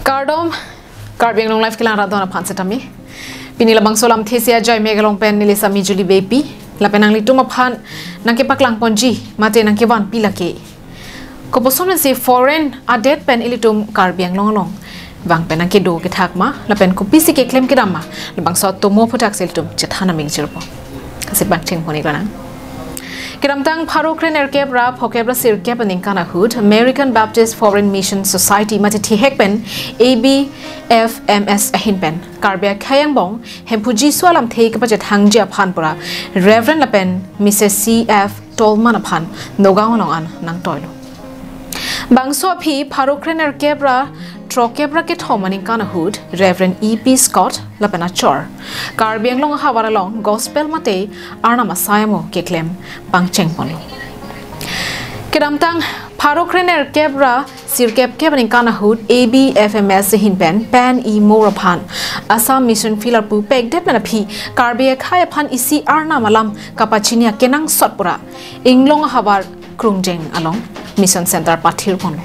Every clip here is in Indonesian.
Kardom, Karbi Anglong life kilang radona pansatami. Pinila bang solam thesia joy megalong pen nilisa mi juli baby. Lapenang lituma pan nangkipaklang ponji mate nangkiwan pilake. Koposon si foreign adet pen ilitum Karbi Anglong long. Bang pen nangkido kitakma lapen kupisi ke claim kidama. Labang so tomo putak siltum cethana ming chirpo. Kasi bang ching poni kana. Kiramtang Parokren Erkebra Pokebra Sirkep and Inkana Hood, American Baptist Foreign Mission Society Matiti Hekpen, ABFMS Ahinpen, Karbia Kayangbong, Hempuji Swalam take kachethang Panpura, Reverend Lapen, Mrs. CF Tolmanapan, Nogawanongan, Nang Toilo. Bangso P. Parokren Erkebra, Trokebra Kethoman Inkana Hood, Reverend E.P. Scott, Lapenachor, Karbi Anglong Hawaralong, Gospel Mate, Arna Masayamo, Keklem, Pangcheng Ponlo. Kiramtang, Parokren Erkebra, Sirkep Keban Inkana Hood, ABFMS Hinpen, Pan E. Morapan, Assam Mission Filarpu, Peg Depmenapi, Karbi Kayapan Isi Arna Malam, Kapachinia Kenang Sotpura, Inglong Hawar Krungjeng along, Mission Center Patir Ponlo.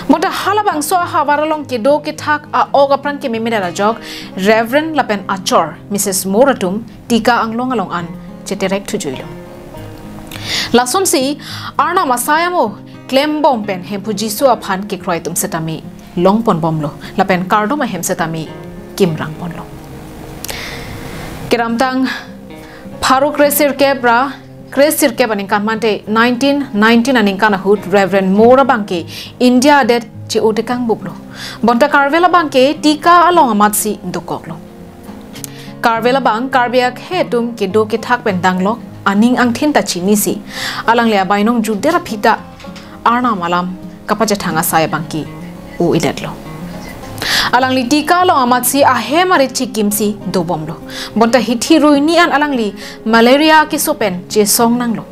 Mota halabang so hawaralong kido kitak a ogapran ke mimida jog Reverend Lapen Achor Mrs. Moratum Tika Anglong along an cheterek to juilo. Lason si Arna Masayamo claim bomb pen hempujisu apan ke kroitum setami long pon bomlo Lapen Kardo ma hem setami kimrang ponlo. Kiramtang Parokresir Kebra Kresir Kebaning Kanmante 1919 aningkana hood Reverend Mora Banke India det ci utekang bublo. Bonta Karvela Banke Tika along amatsi dukoklo. Karvela Bang Karbiak hetum kido kitak pendanglok aning ang tinta chinisi. Alang lea bainong judera pita arna malam kachethang saya bangki u idetlo. Alang li Tika along amatsi ahemari chikimsi do bomlo. Bonta hithi ruinian alang li malaria ke sopen je song nanglo.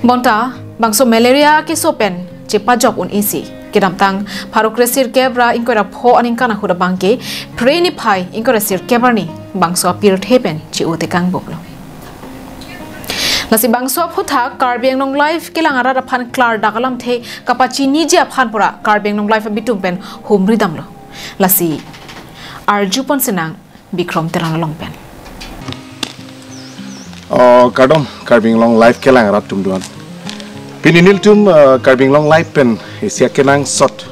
Bonta bangso malaria ke sopen je pajok un isi. Kiramtang Parokresir Kebra inkora pho aningkana huda bangke preni pai inkora sir kebarni bangso apir hepen je utekang boblo. Nasi bangso phutha Karbi Anglong life kilang ara phan klar dagalam the kapachi nije phan pura Karbi Anglong life abitung pen kahumri damlo. Lasi Arjupon Senang Bikrom Teranalong pen. Kadom Karbi Anglong life kelang rat tum duan. Pininil tum Karbi Anglong life pen isia kenang sot.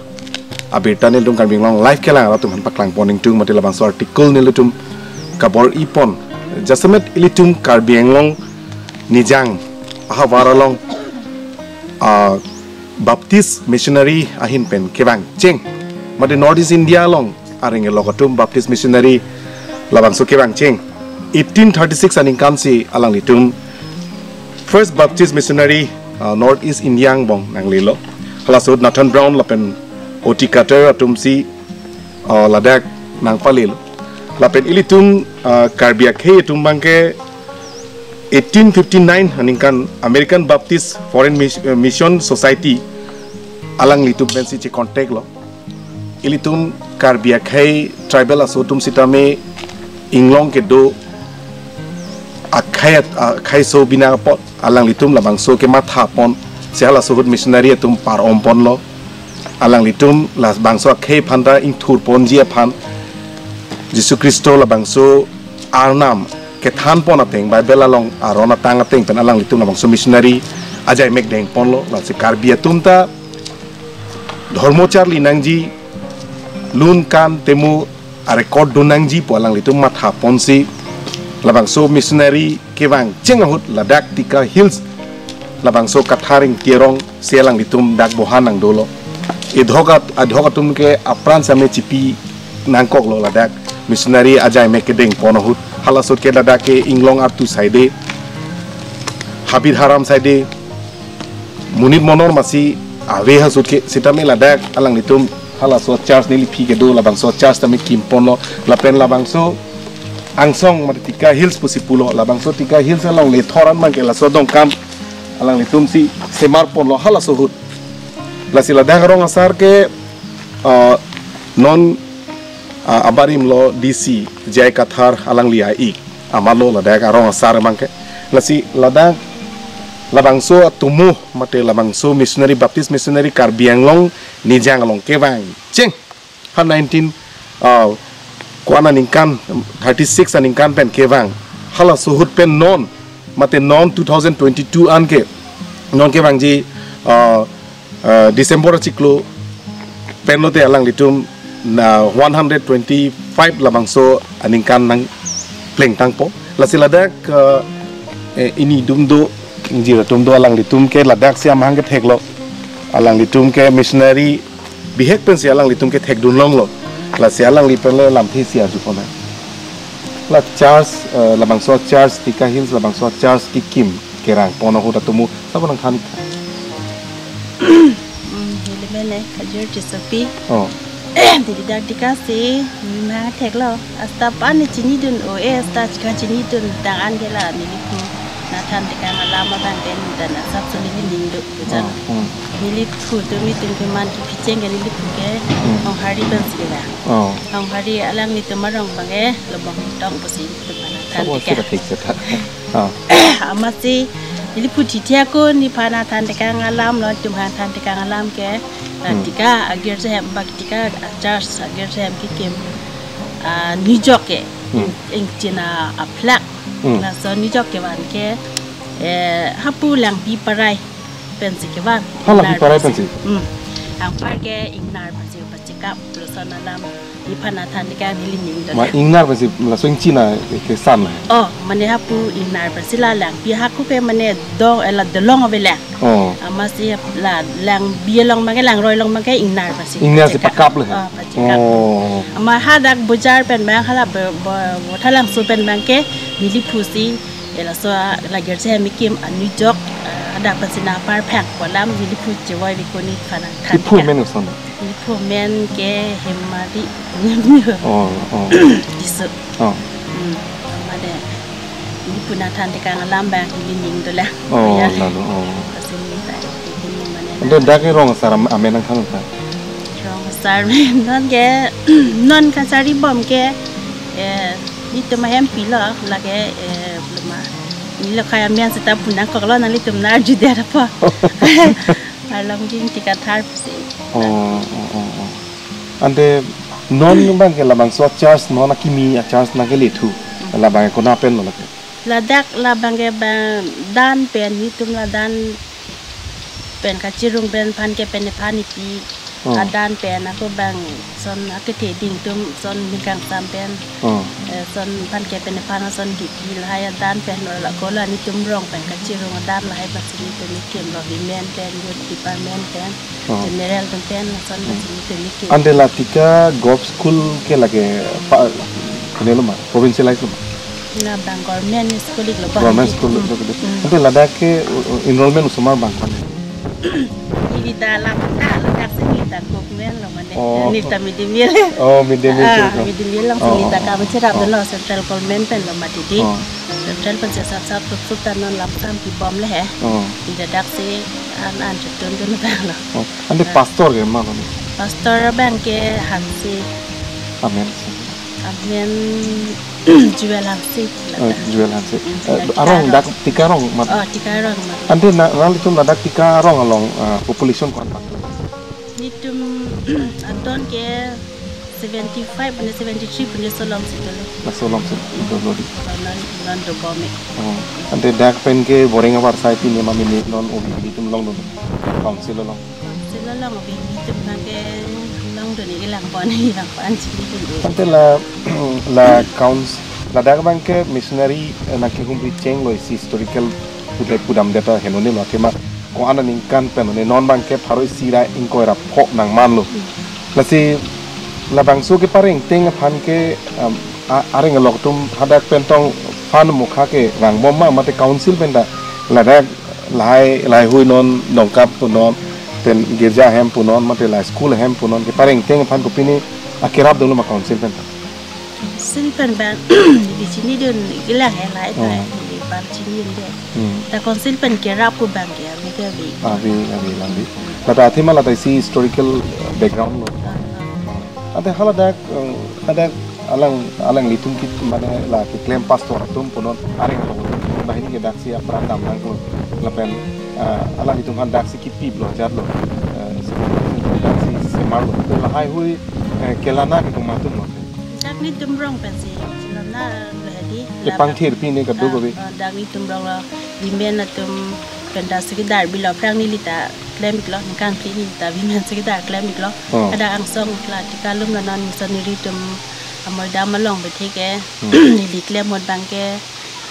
Abitanil tum Karbi Anglong life kelang rat tum han paklang poning tum matila bangso artikel nil tum kabor ipon. Jasamet ilitum Karbi Anglong nijang ahawaralong Baptist missionary ahin pen kebang cheng. Madi Northeast India long aring lokatum Baptist missionary labang so kebang cheng 1836 aning kansi alang litum first Baptist missionary Northeast Indiang bong nang lilo halasud Nathan Brown lapen Tika atum si ladak nang palil lapen ilitum Karbi Akhe tum bangke 1859 aning kan American Baptist Foreign Mission Society alang litum pensi che contact lo ilitum Karbi Akhe tribal asotum sitame inglong ke do akhai so bina pot alang litum labang so ke matha pon sehala sohud missionary tum par ompon lo alang litum las bangso akhe phanda ing thur pon ji phan Jesu Kristo labang so arnam ke than pon ateng bible along arona tang ateng pen alang litum labang so missionary ajai mek deng pon lo la se Karbi atum ta dhormochar linangji lun kan temu record dunang ji po alang litum matha ponsi labang so missionary kewang cengahut ladak Tika hills labang so katharing tierong selang litum dak bohanang dolo adhogatum ke apran same cipi nangkok lo ladak missionary ajai mekedeng ponohut halasut ke ladak ke inglong artu saide habir haram saide munit monor masi ave hasut ke sitame ladak alang litum hala so charge nili pi ke do labang so charge tami kimpono lapen labang so angsong mar Tika hills pusipulo labang so Tika hills along le thoran man ke la so dong kam alang le tumsi semar ponlo hala so hut la sila dagarong asar ke non abarim lo DC jai kathar alang li ai amalo la dagarong asar man ke la si ladak labang so tumu mate labang so missionary Baptist missionary Karbi Anglong nijang along kewang cheng han 19 kwana ningkan 36 aningkan pen kevang hala suhut pen non mate non 2022 anke non kevang ji December ciklo pen lote alang litum na 125 labangso aningkan nang pleng tangpo la siladak ini dumdo jira tumdo alang litum ke ladak siam hang ke theklo alang litum ke missionary bihek pen si alang litum ke thek dun long lo la si alang li pen le lam thi sia ju pona la Charles labangso Charles Tika Hills labangso Charles Kikim kerang pono hu datumu sabang khan Mene kajur jisopi. oh Jadi dak dikasih memang tek lo. Asta pan ni cini dun asta cini dun dangan gela ni lipu. Nathan dekat lama bang den dan asap suli ni lindu bukan. Ni lipu tu mi tu keman kipiceng geli lipu ke. Orang hari bersila. Orang hari alang ni tu marang bang lebang tong posi tu mana. Sabang kita thek setat Amasi Jadi puji dia ko ni pana tan dekat ngalam lo Tuhan tan dekat ngalam ke Tika agar saya bagi Tika Charles agar saya kikim New York ke ing Cina plak na so New York ke wan ke hapu lang pi parai pensi ke wan hala pi parai pensi ang par ke ingnar pensi pacikap perusahaan alam di pana tan dekat hilining ma ingnar pensi la so Cina ke san oh mane hapu ingnar pensi la lang pi haku pe mane dong la delong avela masih la lang bia long makai lang roy long makai ingnar pasti ingnar si pakap le ama hadak bujar pen bang hala thalang su pen bang ke mili pusi ela so la gerse mikim New York ada pasina par phak kolam mili pu jewai bikoni khana ti pu men son mili pu men ke hemadi disu amade mili pu na tan dekat ngalam bang lining dola lalu Ando dake rong saram amen ang kanu ta. Rong sar non ke non ka sari bom ke ni to ma hem pila la ke bluma ni lo kaya mian seta punan ko lo nali tum nar ju der pa. Alam jing tika thar psi. Ande non bang ke labang so charge non akimi charge na ke letu. Labang ko na pen lo ke. Ladak labang ke bang dan pen ni tum la dan pen kacirung pen pan ke pen pan ipi adan pen aku bang son aku teding tum son bingkang sampen son pan ke pen pan son gipi lah ya dan pen la kola ni tum rong pen kacirung adan lah pas ni tum kem lo bimen pen good department pen general pen son ni tum kem ande la Tika golf school ke lage kenelo ma provincialize lo na bang government school lo government school lo ande la ke enrollment usma bang pan ini dalam tak sekitar government lo mana ni kami dimil midimil langsung kita kami cerap dulu central government pen lo mati central pen sesat sultan non lapsam di bom leh tidak daksi an cetun dulu bang lo ande pastor ke mana pastor bang ke hansi amen jual hansi arong dak Tika rong mat Tika rong mat ande nal itu dak Tika rong along population ko apa nitum anton ke 75 and 73 punya solong situ lodi non do bome ande dak pen ke boring awar sai ti nema mini non obi bitum long don council long obi bitum ke long do ni ilang pon ilang pan sini dulu ante la council la dak bang ke missionary na ke humri cheng lo historical pudam data henone ma ke ma ko ana ningkan pen ne non bang ke pharoi sira inkoira phok nang man lo la si la bang su ke pareng teng phan ke areng lok tum hadak pen tong phan mukha ke rang bom ma mate council pen da la dak lai hui non nongkap pu non pen girja hem pu non mate la school hem pu non ke pareng teng phan ko pini akirap dulu ma council pen Silpen bang di sini dun ilang lai di pan sini dia. Ta konsil pen kerap ku bang ya mega bi. Abi lambi. Lata athima lata si historical background lo. Ate haladak alang litum kit mane la ki claim pastor tum punon areng lo. Bahini ke dak si apradam nang lo. Lapen alang litum han dak si ki pi blo jar lo. Dak si semar lo. La hai hui kelana ke tong matun lo dak ni tumrong pensi cilana lehdi ke pangthir pi ne ka do go be dak ni tumrong lo bimen na tum penda sekedar bila prang ni lita klemik lo kan ni ta bimen sekedar klemik lo ada angsong la tika lum la non soniri tum amol da malong be thike ni li klem mod bangke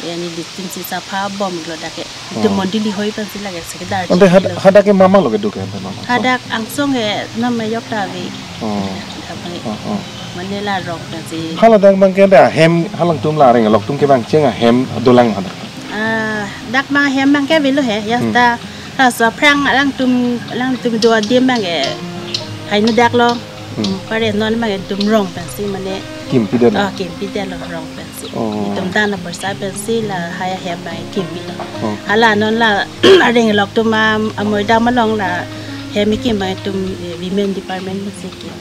yani di tim si sapha bom lo dake tum mondi li hoi pensi la sekedar ante hada ke mama lo ke do ke mama hada angsong e nam mayok ta vi Manila rock pensi hala dang bangke da hem halang tum la reng lok tum ke bang chenga hem dolang hada dak ma hem bang ke velo he ya ta ta sa prang lang tum do dim bang e hai nu dak lo pare non ma tum rong pensi mane kim pi den kim pi den lo rong pensi tum dan na persa pensi la hai hem bang kim pi lo hala non la areng lok tum ma amoy da ma long la hem mi kim bang tum women department pensi kim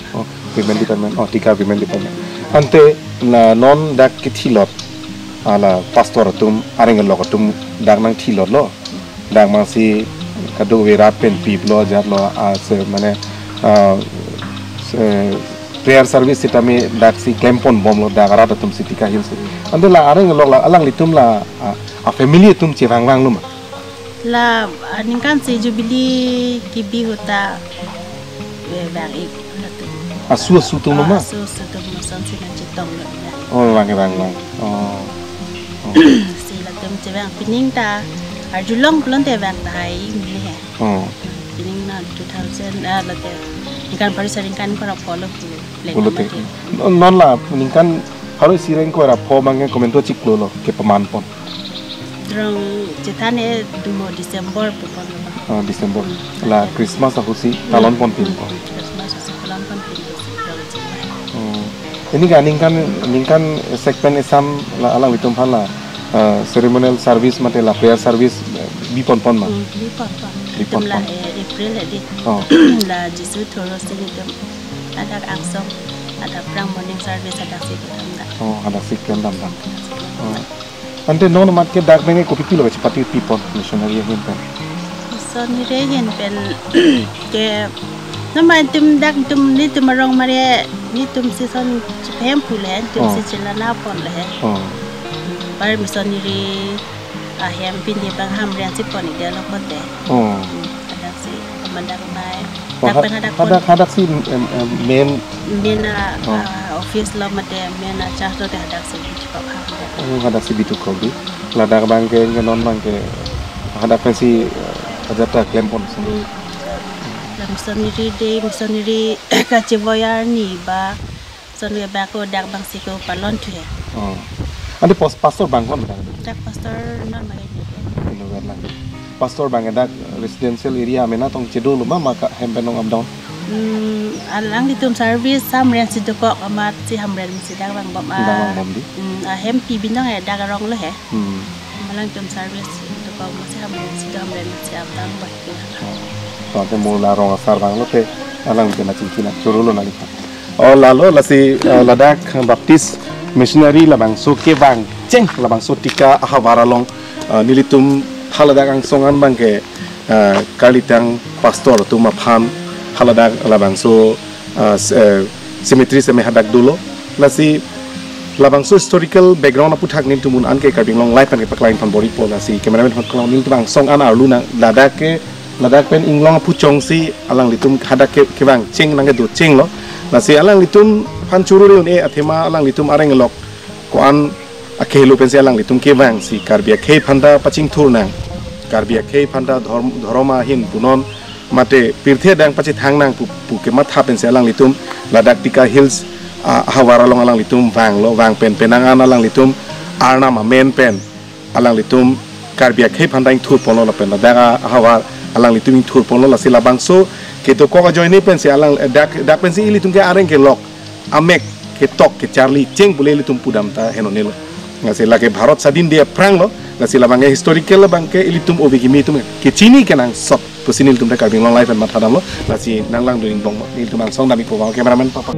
women department Tika women department ante na non dak ke thilot ala pastor tum areng lok tum dak nang thilot lo dak ma si kadu vera pen pi lo jar lo se mane prayer service sita me dak si campon bom lo dak ara tum si Tika hills ande la areng lok la alang litum la a family tum che wang wang luma la ningkan si jubilee ki bi hota bang ik asu tum luma asu tum son si na chitong lo wang si la tum che bang pining ta arjulong plon te bang dai mi he pining na 2000 la te ningkan parisaring kan ko ra follow ku Bulute non la ningkan haru sireng ko ra pho bang komento chik lo ke paman pon drong cetane dumo December pu pon December la Christmas ahusi talon pon pin ko Christmas talon pon pin ini kan ningkan segmen esam la alang litum phala ceremonial service mate la prayer service bi pon ma bi pon la April di la jisu thoro sini tum ada angsong ada prang morning service ada sikam da ada sikam dam ante non mat ke dak benge ko pipilo chapati pipon missionary hen pen so ni re hen pen ke nama tum dak tum ni tum rong mare ni tum si son phem phulen tum si chilana pon le par missionary a hem pin ni bang ham rian si pon ide lo kote ada si mandak mai hadak si main office lo mate main charge lo hadak si bitu ko hadak si bitu ko bi la dak bangke non bangke hadak pensi ajata klempon sini missionary ka chivoyar ni ba son we ba ko dak bang si ko palon tu he ande pastor bang kon dak pastor non ma ni pastor bang dak residential area mena tong chedo luma maka hempenong amdown alang ditum service samren si to ko amat si hamren si dak bang bom a hem pi binang e dak rong lo he malang tum service to ko mo si hamren si amdown ba to te mula rong asar bang lo te alang te na chinkina churulo na lipa lalo lasi ladak baptist missionary labang so ke bang cheng labang so Tika ahawaralong nilitum haladak ang songan bangke kalitang pastor tu maphan haladak labang so cemetery se me hadak dulo lasi labang so historical background apu thak nin tumun an ke Karbi Anglong life an ke paklain phan bori po lasi cameraman hot klong nil tubang song an arlu na ladak pen Anglong apu chongsi alang litum hadak ke bang cheng nang ke do cheng lo lasi alang litum phan chururi un e athema alang litum areng lok ko an akhelu pensi alang litum ke bang si Karbi ke phanda paching thur nang Karbi ke phanda dharma hin punon mate pirthe dang pachi thang nang pu ke matha pensi alang litum ladak Tika hills hawaralong alang litum wang pen penangan alang litum arna ma main pen alang litum Karbi ke phanda ing thur pono la pen daga hawar alang litum ing thur pono la sila bangso ke to ko join pensi alang dak pensi litum ke areng ke lok amek ke tok ke Charlie cheng bule litum pudam ta henonelo ngasi lage Bharat sadin dia prang lo ngasi la bangke historical bangke ilitum obigimi tum ke chini kenang sok pusinil tum ta Karbi Anglong live and mathadam lo ngasi nanglang during bong nil tum song dami po cameraman papa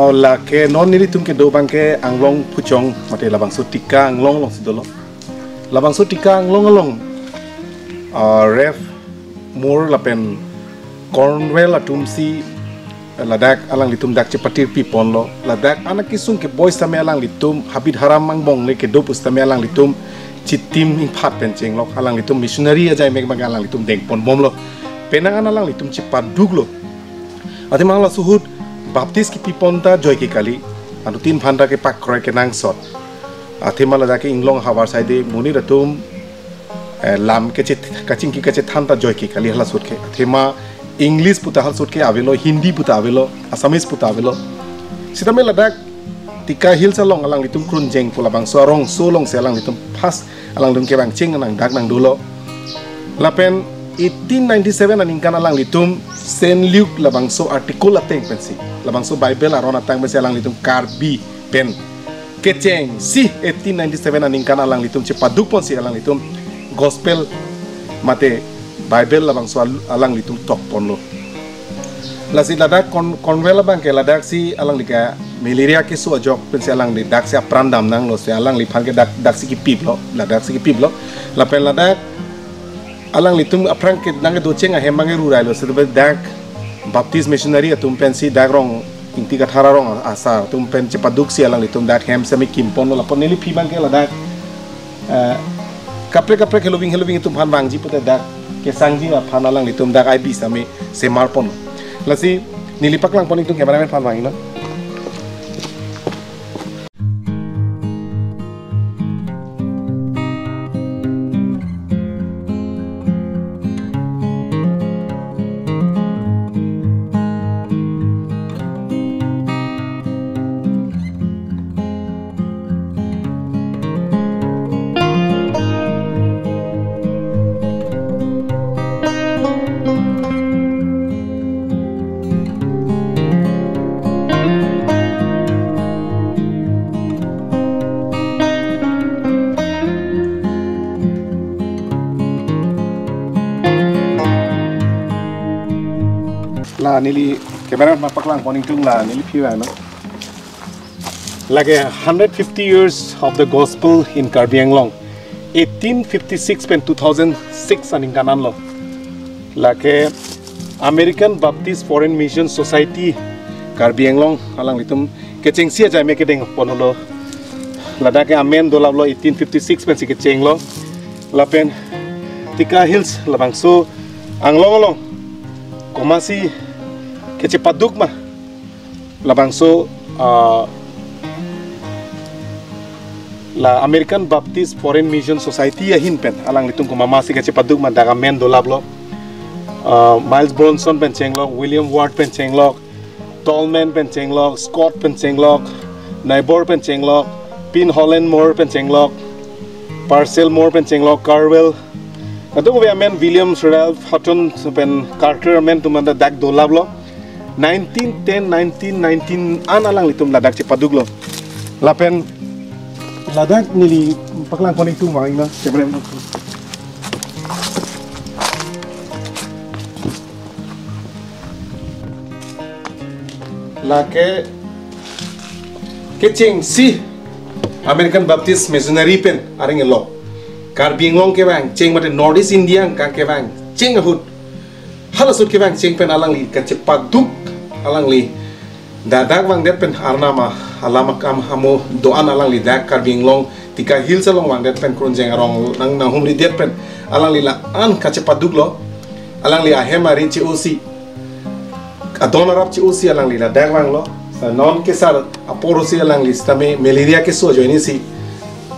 la ke non nili tum ke do bang ke anglong puchong mate labang so tika anglong long sidolo labang so tika anglong ref mur lapen cornwell atum si ladak alang litum dak cepatir pipon lo ladak anak kisung ke boys tame alang litum habit haram mangbong le ke do pus tame alang litum citim ing phat penceng lo alang litum missionary aja meg mag alang litum deng pon bom lo penangan alang litum cepat dug lo ati mang la suhut baptis ki piponta joy ki kali anu tin phanda ke pak kroy ke nang sot ati mala da ke inglong hawar saide muni ratum lam ke chet kaching ki kachethang ta joy ki kali hala sut ke ati ma english puta hal sut ke avelo hindi puta avelo assamese puta avelo sitame ladak tika hills along alang litum krun jeng pula bang sorong solong se alang litum pas alang dum ke bang ching nang dak nang dulo lapen 1897 aningkan alang litum Saint Luke labang so artikel ateng pensi labang so Bible aron atang pensi alang litum Karbi pen kecheng si 1897 aningkan alang litum cepaduk pon si alang litum gospel mate Bible labang so alang litum tok pon lo lasi ladak konvel bang ke ladak si alang lika malaria ke so ajok pensi alang di dak si aprandam nang lo si alang lipan ke dak si ki pip lo ladak si ki pip lo lapen ladak alang litum aprang ke nang do chenga hemange rurai lo sebe dak baptist missionary atum pensi dak rong Tika rong asa tum pen cepaduk si alang litum dak hem semi kimpon lo lapon nili pibang ke ladak kapre helubing tum han bangji puta dak ke sangji la phan alang litum dak ai bi sami se marpon lasi nilipak lang pon tung cameraman phan bang no la nili camera mapak lang poning tung la nili phiwa no like 150 years of the gospel in Karbi Anglong 1856 pen 2006 aning kanan lo like American Baptist Foreign Mission Society Karbi Anglong alang litum kecheng sia jai me kedeng ponolo lada ke amen dolab lo 1856 pen si kecheng lo lapen Tika Hills labang so anglong komasi kecepaduk mah labang so la American Baptist Foreign Mission Society ya hinpen alang litung komamasi kecepaduk mah daga men dolab lo Miles Bronson pen chenglok William Ward pen chenglok Tolman pen chenglok Scott pen chenglok Nybor pen chenglok Pin Holland Moore pen chenglok Parcel Moore pen chenglok Carwell Kadung we amen William Ralph Hutton pen Carter amen tumanda dak dolab lo 1910 1919 alang litum ladak cepadug lo lapen ladak nili paklang koning tu wang na sebenarnya lake kecing si American Baptist Missionary pen aring lo Karbi Anglong ke bang ceng mate Northeast India ka ke bang ceng hut halasut ke bang ceng pen alang li ka cepadug alang li dadak wang det pen arnama alama kam hamo doan alang li dak Karbi Anglong Tika Hills along wang det pen krunjeng arong nang humri det pen alang li la an ka cepadug lo alang li ahem ari ci osi adon arab ci osi alang li la dak wang lo non ke sar aporosi alang li stame malaria ke so joini si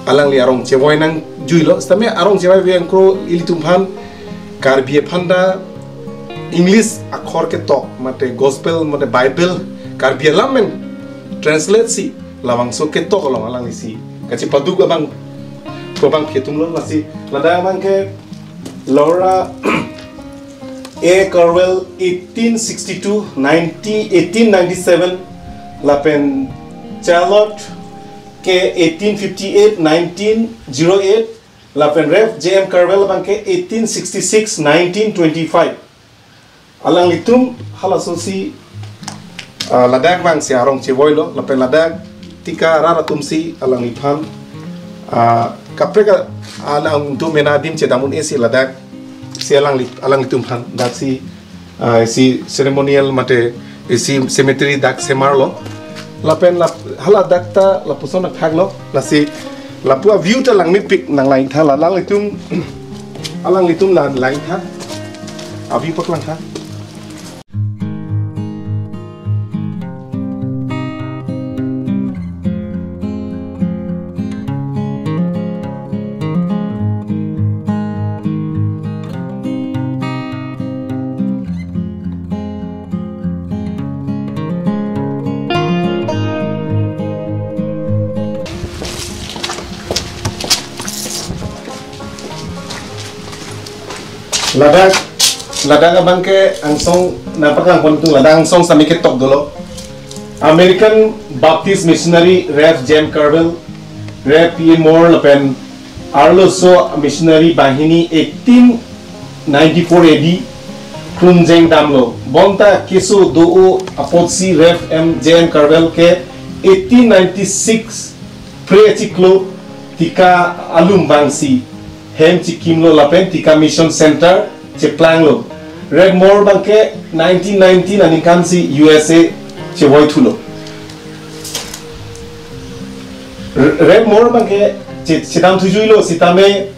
alang li arong cewoi nang juilo stame arong cewoi yang kro ilitumhan Karbi phanda English akhor ke tok mate gospel mate Bible Karbi lamen translate si lawang so ke tok long alang isi kaci padug abang babang ketum lo lasi lada bang ke Laura A Carwell 1862 1897 lapen Charlotte ke 1858 1908 lapen Ref JM Carwell bang ke 1866 1925 alang litum halasosi ladak bang si arong cewoi lo lapen ladak tika rara tumsi alang lipan kapre alang tu menadim cedamun esi ladak si alang litum han dak si ceremonial mate si cemetery dak semar lo lapen hala dak ta la pusona khag lo la si la pua view ta lang mipik nang lain tha la lang litum alang litum la lain tha avi pak lang tha ladak abang ke angsong napakang kontu ladak angsong sami ke tok dolo American Baptist Missionary Rev Jem Carvel Rev P. Moore lapen Arlo so missionary bahini 1894 AD Krunjeng damlo bonta keso do apotsi Rev M. Jem Carvel ke 1896 pre-chiklo tika alum bangsi hem chikimlo lapen tika mission center Ceplanglo, Red More bangke 1919 anikansi USA cewoi tulo. Red More bangke cedam tujuilo sitame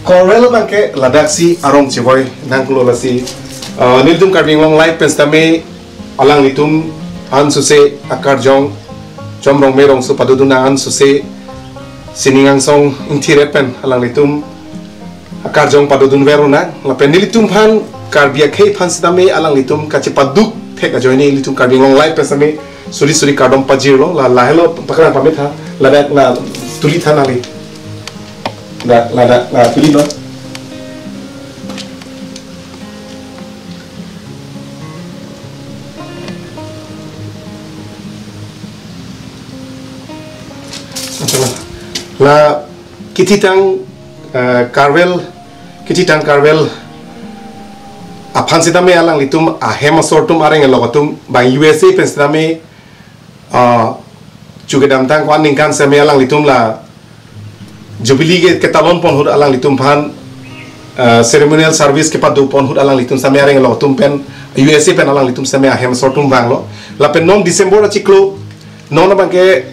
Corel bangke ladaksi arong cewoi nangkulo lasi. Nildum Karbi Anglong light penstame alang litum an suse akar jong jomrong merong su paduduna an suse siningang song intirepen alang litum akar jong padudun verona lapen nilitum pan karbia kei pan sidame alang litum kacepaduk thek ajoini litum Karbi Anglong live pesame suri kardom pajirlo la lahelo pakran pametha ladak la tuli thanali la tuli no la kachethang Karvel apan sidame alang litum ahema sortum areng elogatum bang USA pen sidame juga damtang kwan ningkan same alang litum la jubilee ke talon pon hud alang litum pan ceremonial service ke padu pon hud alang litum same areng elogatum pen USA pen alang litum same ahema sortum bang lo la pen non December achiklo non bang ke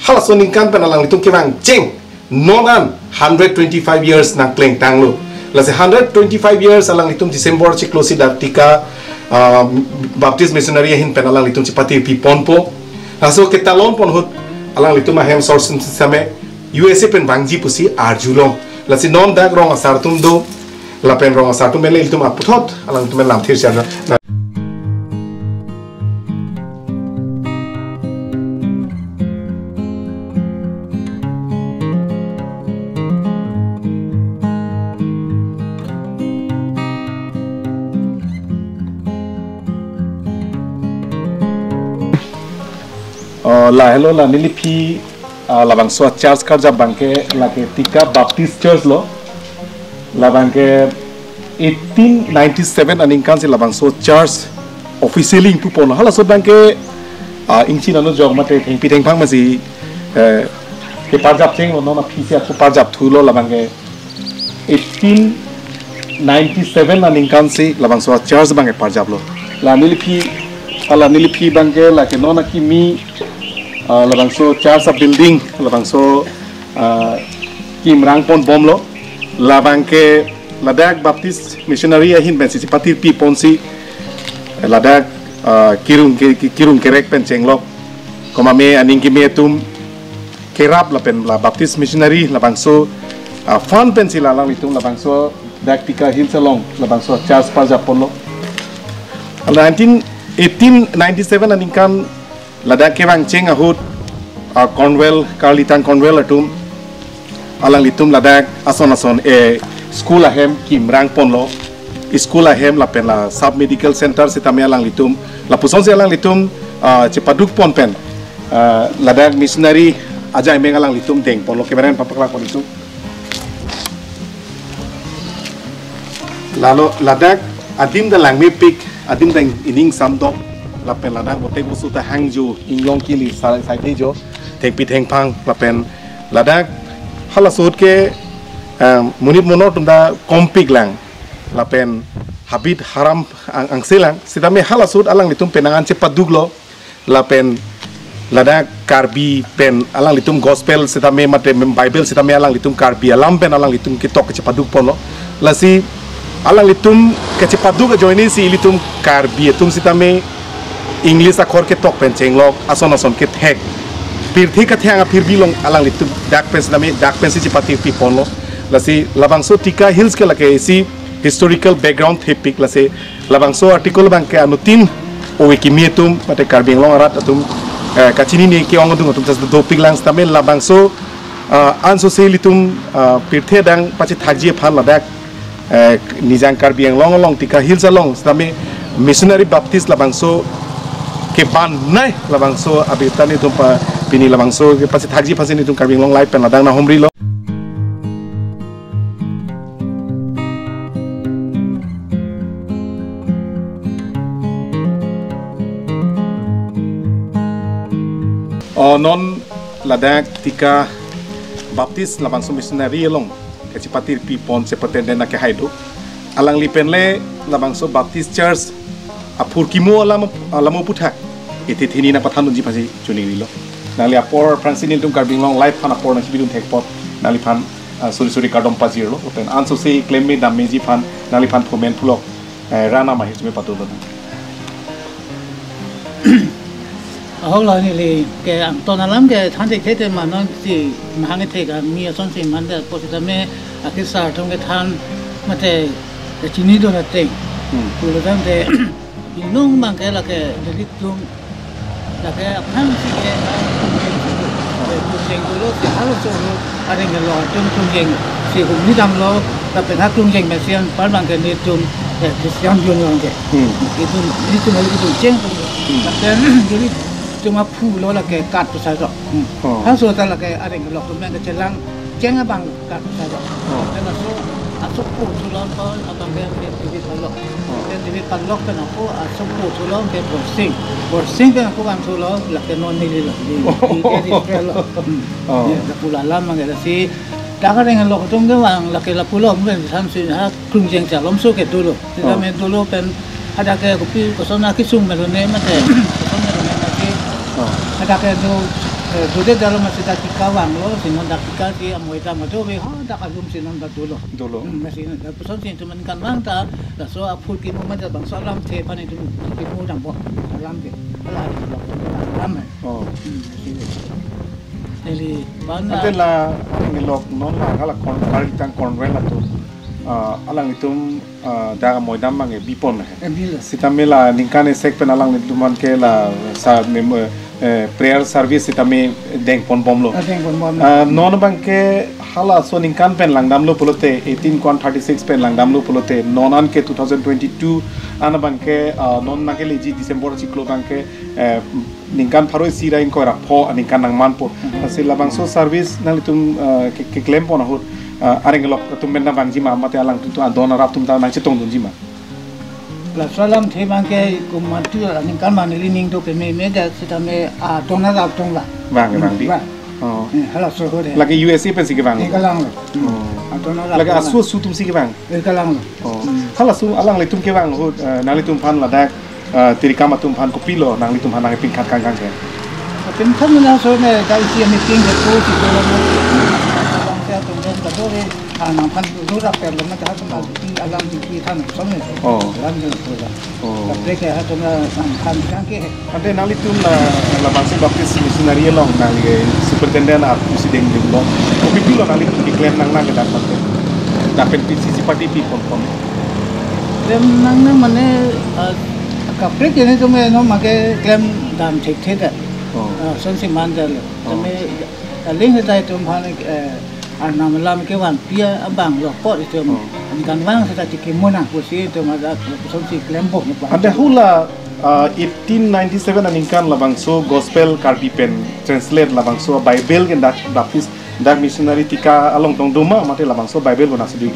halason ningkan pen alang litum ke bang ceng nonan 125 years nang kleng tanglo lase 125 years alang litum December chiklo si Tika Baptist missionary hin pen alang litum chipati pi ponpo aso ke talon pon hut alang litum ahem source same USA pen bangji pusi arjulong lase non dag rong asartum do la pen rong asartum mele litum aputhot alang litum lam thir chana la hello la nilipi la bangso church ka jab bangke la ke Tika Baptist Church lo la bangke 1897 aningkan si la bangso church officially tu pon hala so bangke ingchi nanu jog mate thing pi theng phang ma si ke parjap cheng no na phisia ku parjap thulo la bangke 1897 aningkan si la bangso church bangke parjap lo la nilipi bangke la ke no na ki mi labangso church building labangso kim rang pon bomlo labangke ladak Baptist missionary ahin ben si patir pi ponsi ladak kirung kerek pen chenglok komame aning kimi etum kerap lapen la Baptist missionary labangso fan pen si lalang litum labangso dak Tika hilsalong labangso church parja ponlo 1897 aningkan ladak kewang ceng ahut Cornwell Carlitan Cornwell atum alang litum ladak ason school ahem kim rang ponlo school ahem la pen la sub medical center sitame alang litum la puson se alang litum cepaduk pon pen ladak missionary aja emeng alang litum deng ponlo keberen papakla pon itu lalu ladak adim da lang mipik adin deng ining samdok lapen ladang botek busu ta hangju inglong kili sai tejo teng pi teng pang lapen ladak hala sut ke munit monor tunda kompik lang lapen habit haram ang silang sidame hala sut alang litum penangan cepat duglo lapen ladak karbi pen alang litum gospel sidame mate bible sidame alang litum karbi alam pen alang litum kitok cepat dug pono lasi alang litum cepat dug joini si litum karbi tum sidame English akhor ke tok pen chenglok ason ke thek pir thi ka thang pir bilong alang litum dak pen si chipati pi ponlo lasi labangso Tika hills ke lake si historical background thepik lase labangso article bang ke anutin o wikimietum mate Karbi Anglong arat atum kachini ni ke ong dung atum tas do pik lang stame labangso anso se litum pir the dang pachi thakji phan ladak nijang Karbi Anglong Tika hills along stame missionary baptist labangso ke ban nai labangso abitani tumpa pini labangso ke pasi thakji phasi ni tum Karbi Anglong lai pen ladang na homri lo non ladak Tika baptist labangso missionary long ke cipatir pi pon seperti dena ke haidu alang lipenle labangso baptist church apur kimo alamo puthak iti thini na pathan ji phasi chuni rilo nali apor francinil tum Karbi Anglong life fan apor na kibidum thekpot nali fan suri kadom paziro open anso se claim me dam meji fan nali fan fomen phulok rana ma hitume patu do ahol la ni le ke ton alam ke than de khete ma non si mahang the ga mi son si man da posita me akisa thong ke than mate chini do na te pulo dam de inong mang ke la ke de tum la ke phang si ke jeng do lo ke halo so lo are nge lo tum jeng si hu ni dam lo la pe ha tum jeng me sian par mang ke ni tum sian yo ngong ke itu ni tum lo tum jeng la ke ni cuma pulau lagi kat saja. Hasil tak lagi ada yang lok tu mereka celang jangan bang kat saja. Dan asuk pulau pun abang dia di palok. Dan di palok kan aku asuk pulau ke borsing kan aku kan pulau lagi non nili lagi. Di palok. Ya pulau lama kita si. Dah kan yang lok tu kan lagi la pulau mungkin sampai krung jeng calom so ke dulu. Kita main dulu pen ada ke kopi kosong nak kisung melone macam. Ada ke tu dalam masih tak kawang lo, sinon tak si amoy tama tu be, tak alum sinon tak dulu. Masih pesan sih cuma kan bang tak, so apul kimu macam bang so alam tepan itu kimu jambo alam ke, alam. Jadi bang. Adalah ngelok non lah kalau kalitang konven lah tu. Alang itu dah amoy dam bang bipon lah. Sitamela ningkane sek penalang itu man ke lah sa prayer service itame deng pon bomlo non bangke hala so ningkan pen langdam lo pulote 1836 pen langdam lo pulote nonan ke 2022 ana bangke non nakele ji December ciklo bangke ningkan pharo sira in ko rapho ningkan nang manpo asila bangso service nang tum ke claim pon hot arengelok tum benda bangji ma mate alang tu adona rap tum ta nang chitong dunji ma la salam the bangke kumatu ning kan man lining to ke me da sita me tong na da tong la bang di hala so ho de lagi USA pen si ke bang kalang tong na lagi asu tum si ke bang kalang hala su alang le tum ke bang ho nang le tum phan la dak tirikama tum phan ko pilo nang le tum phan nang ping khat kang ke pen tham na so me da si me ping ke ko si ko bang ka tum den ka do re nang phan do ra per lo ma ta ha alam di than so me alam de ko la preke ha to na phan kang ke ade nang le tum la bangsa baptis missionary long nang le superintendent at president ding lo ko pilo nang le tum declare nang ke dak pate da pen PCC party pi pon dem nang na mane ka preke ne to me no ma ke claim dam thik the son si mandal to me ling he tai tum phan nam lam ke wan pia abang lo pot itu kan wang kita tik mona posi itu mada son si klembok ande hula 1897 aningkan labangso gospel Karbi pen translate labangso bible ke dak baptist dak missionary Tika along tong doma mate labangso bible gona sedih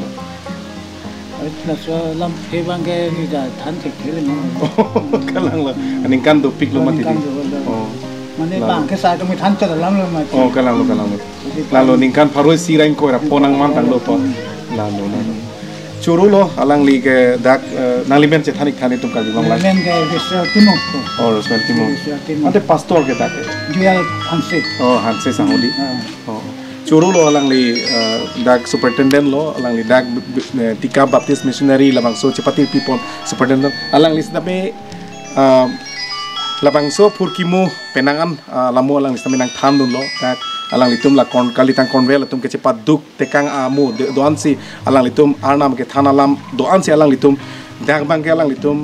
so lam kebang ke ni dah tan cek kiri ni. Kalang lo, aning kan do pik lo mati di. Oh. Mana bang ke saya tu mi tan cek lam lo mati. Oh kalang lo. Lalu ningkan paroi sirain ko era ponang mantang lo po. Lalu. Curu lo alang li ke dak nalimen cethanik thane tum kalbi bang. Nalimen ke Israel Timur. Oh Israel Timur. Ante pastor ke dak. Jual Hanse. Oh Hanse sahudi. Oh. Curu lo alang li dak superintendent lo alang li dak Tika Baptist missionary labang so cepati people superintendent alang li sedape labang so purkimu penangan lamu alang li sedape nang thandun lo dak alang litum la kon kalitang konvel tum ke cepat duk tekang amu doan si alang litum arnam ke thanalam doan si alang litum dak bang ke alang litum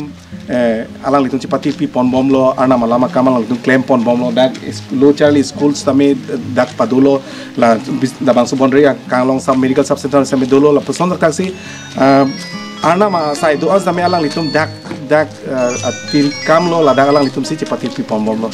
cepati pi pon bom lo arnam alama kamal litum claim pon bom lo dak lo charlie schools tame dak padulo la dabang subondri kanglong sam medical sub center same dolo la person tak si arnam sai doan tame alang litum dak atil kam lo la dak alang litum si cepati pi pon bom lo